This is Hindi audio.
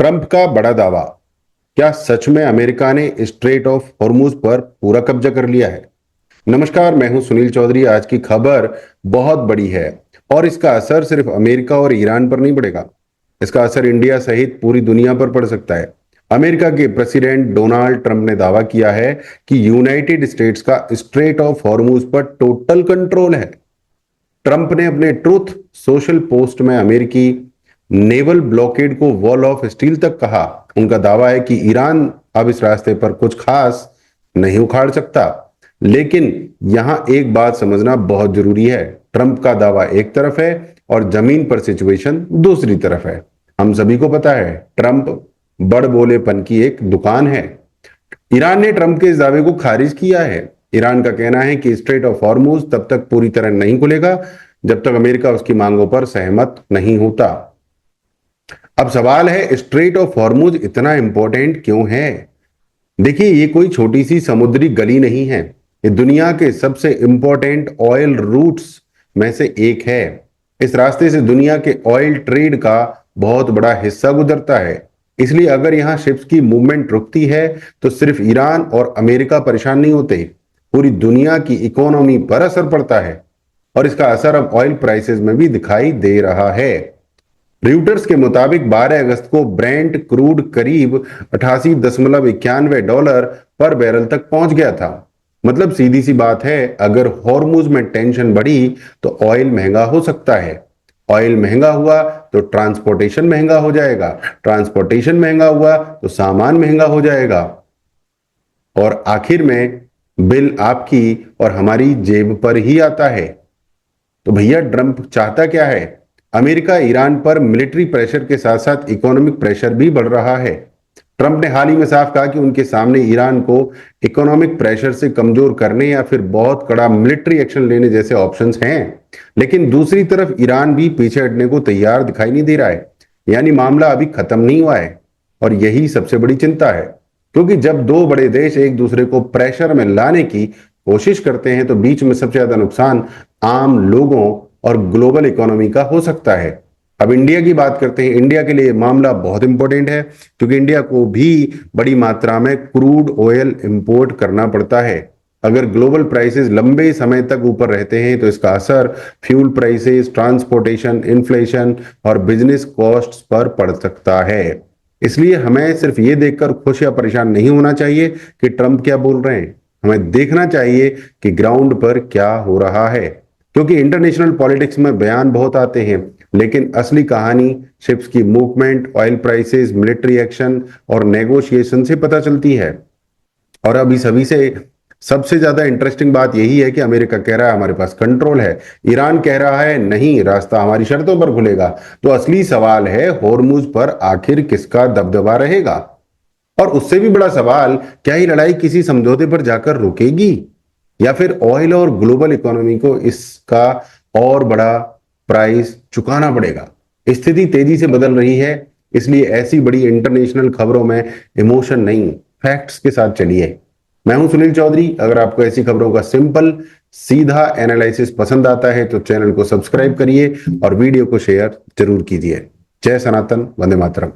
ट्रंप का बड़ा दावा। क्या सच में अमेरिका ने स्ट्रेट ऑफ हॉर्मुज पर पूरा कब्जा कर लिया है? नमस्कार, मैं हूं सुनील चौधरी। आज की खबर बहुत बड़ी है और इसका असर सिर्फ अमेरिका और ईरान पर नहीं पड़ेगा। इसका असर इंडिया सहित पूरी दुनिया पर पड़ सकता है। अमेरिका के प्रेसिडेंट डोनाल्ड ट्रंप ने दावा किया है कि यूनाइटेड स्टेट्स का स्ट्रेट ऑफ हॉर्मुज पर टोटल कंट्रोल है। ट्रंप ने अपने ट्रूथ सोशल पोस्ट में अमेरिकी नेवल ब्लॉकेड को वॉल ऑफ स्टील तक कहा। उनका दावा है कि ईरान अब इस रास्ते पर कुछ खास नहीं उखाड़ सकता। लेकिन यहां एक बात समझना बहुत जरूरी है। ट्रंप का दावा एक तरफ है और जमीन पर सिचुएशन दूसरी तरफ है। हम सभी को पता है, ट्रंप बड़ बोलेपन की एक दुकान है। ईरान ने ट्रंप के इस दावे को खारिज किया है। ईरान का कहना है कि स्ट्रेट ऑफ हॉर्मुज तब तक पूरी तरह नहीं खुलेगा जब तक अमेरिका उसकी मांगों पर सहमत नहीं होता। अब सवाल है, स्ट्रेट ऑफ हॉर्मुज इतना इंपॉर्टेंट क्यों है? देखिए, ये कोई छोटी सी समुद्री गली नहीं है। ये दुनिया के सबसे इंपॉर्टेंट ऑयल रूट्स में से एक है। इस रास्ते से दुनिया के ऑयल ट्रेड का बहुत बड़ा हिस्सा गुजरता है। इसलिए अगर यहाँ शिप्स की मूवमेंट रुकती है तो सिर्फ ईरान और अमेरिका परेशान नहीं होते, पूरी दुनिया की इकोनॉमी पर असर पड़ता है। और इसका असर अब ऑयल प्राइसेस में भी दिखाई दे रहा है। रॉयटर्स के मुताबिक 12 अगस्त को ब्रेंट क्रूड करीब $88.91 पर बैरल तक पहुंच गया था। मतलब सीधी सी बात है, अगर हॉर्मुज में टेंशन बढ़ी तो ऑयल महंगा हो सकता है। ऑयल महंगा हुआ तो ट्रांसपोर्टेशन महंगा हो जाएगा। ट्रांसपोर्टेशन महंगा हुआ तो सामान महंगा हो जाएगा और आखिर में बिल आपकी और हमारी जेब पर ही आता है। तो भैया, ट्रंप चाहता क्या है? अमेरिका ईरान पर मिलिट्री प्रेशर के साथ साथ इकोनॉमिक प्रेशर भी बढ़ रहा है। ट्रंप ने हाल ही में साफ कहा कि उनके सामने ईरान को इकोनॉमिक प्रेशर से कमजोर करने या फिर बहुत कड़ा मिलिट्री एक्शन लेने जैसे ऑप्शंस हैं। लेकिन दूसरी तरफ ईरान भी पीछे हटने को तैयार दिखाई नहीं दे रहा है। यानी मामला अभी खत्म नहीं हुआ है और यही सबसे बड़ी चिंता है। क्योंकि जब दो बड़े देश एक दूसरे को प्रेशर में लाने की कोशिश करते हैं तो बीच में सबसे ज्यादा नुकसान आम लोगों और ग्लोबल इकोनॉमी का हो सकता है। अब इंडिया की बात करते हैं। इंडिया के लिए मामला बहुत इंपॉर्टेंट है क्योंकि इंडिया को भी बड़ी मात्रा में क्रूड ऑयल इंपोर्ट करना पड़ता है। अगर ग्लोबल प्राइसेस लंबे समय तक ऊपर रहते हैं तो इसका असर फ्यूल प्राइसेस, ट्रांसपोर्टेशन, इन्फ्लेशन और बिजनेस कॉस्ट्स पर पड़ सकता है। इसलिए हमें सिर्फ ये देखकर खुश या परेशान नहीं होना चाहिए कि ट्रंप क्या बोल रहे हैं। हमें देखना चाहिए कि ग्राउंड पर क्या हो रहा है। क्योंकि इंटरनेशनल पॉलिटिक्स में बयान बहुत आते हैं, लेकिन असली कहानी शिप्स की movement, oil prices, military action और नेगोशिएशन से पता चलती है। और अभी सभी से सबसे ज्यादा इंटरेस्टिंग बात यही है कि अमेरिका कह रहा है हमारे पास कंट्रोल है, ईरान कह रहा है नहीं, रास्ता हमारी शर्तों पर खुलेगा। तो असली सवाल है, हॉर्मुज पर आखिर किसका दबदबा रहेगा? और उससे भी बड़ा सवाल, क्या ये लड़ाई किसी समझौते पर जाकर रुकेगी या फिर ऑयल और ग्लोबल इकोनॉमी को इसका और बड़ा प्राइस चुकाना पड़ेगा? स्थिति तेजी से बदल रही है, इसलिए ऐसी बड़ी इंटरनेशनल खबरों में इमोशन नहीं, फैक्ट्स के साथ चलिए। मैं हूं सुनील चौधरी। अगर आपको ऐसी खबरों का सिंपल सीधा एनालिसिस पसंद आता है तो चैनल को सब्सक्राइब करिए और वीडियो को शेयर जरूर कीजिए। जय सनातन, वंदे मातरम।